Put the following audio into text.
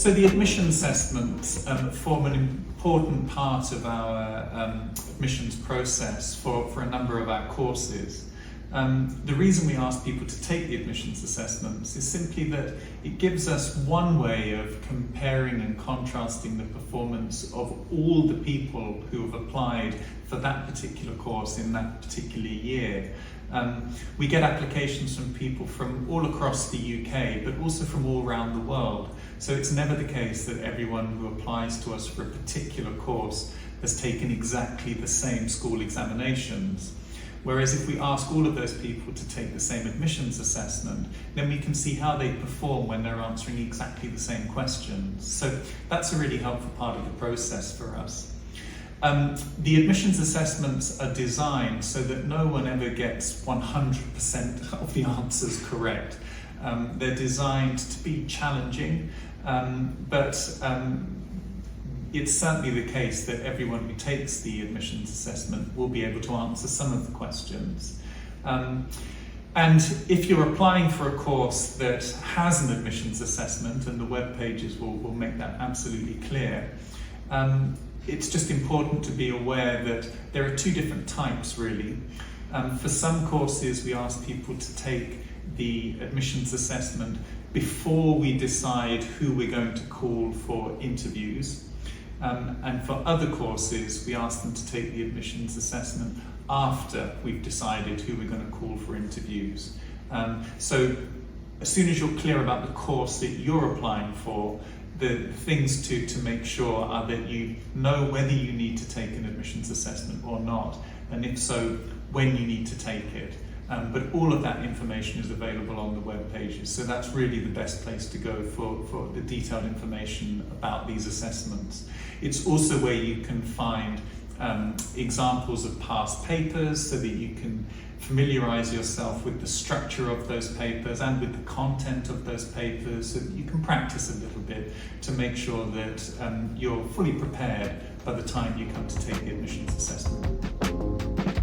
So the admission assessments form an important part of our admissions process for a number of our courses. The reason we ask people to take the admissions assessments is simply that it gives us one way of comparing and contrasting the performance of all the people who have applied for that particular course in that particular year. We get applications from people from all across the UK, but also from all around the world. So it's never the case that everyone who applies to us for a particular course has taken exactly the same school examinations. Whereas if we ask all of those people to take the same admissions assessment, then we can see how they perform when they're answering exactly the same questions. So that's a really helpful part of the process for us. The admissions assessments are designed so that no one ever gets 100% of the answers correct. They're designed to be challenging, but it's certainly the case that everyone who takes the admissions assessment will be able to answer some of the questions. And if you're applying for a course that has an admissions assessment, and the web pages will make that absolutely clear, it's just important to be aware that there are two different types really. For some courses we ask people to take the admissions assessment before we decide who we're going to call for interviews. And for other courses, we ask them to take the admissions assessment after we've decided who we're going to call for interviews. So as soon as you're clear about the course that you're applying for, the things to make sure are that you know whether you need to take an admissions assessment or not, and if so, when you need to take it. But all of that information is available on the web pages, so that's really the best place to go for the detailed information about these assessments. It's also where you can find examples of past papers so that you can familiarise yourself with the structure of those papers and with the content of those papers so that you can practice a little bit to make sure that you're fully prepared by the time you come to take the admissions assessment.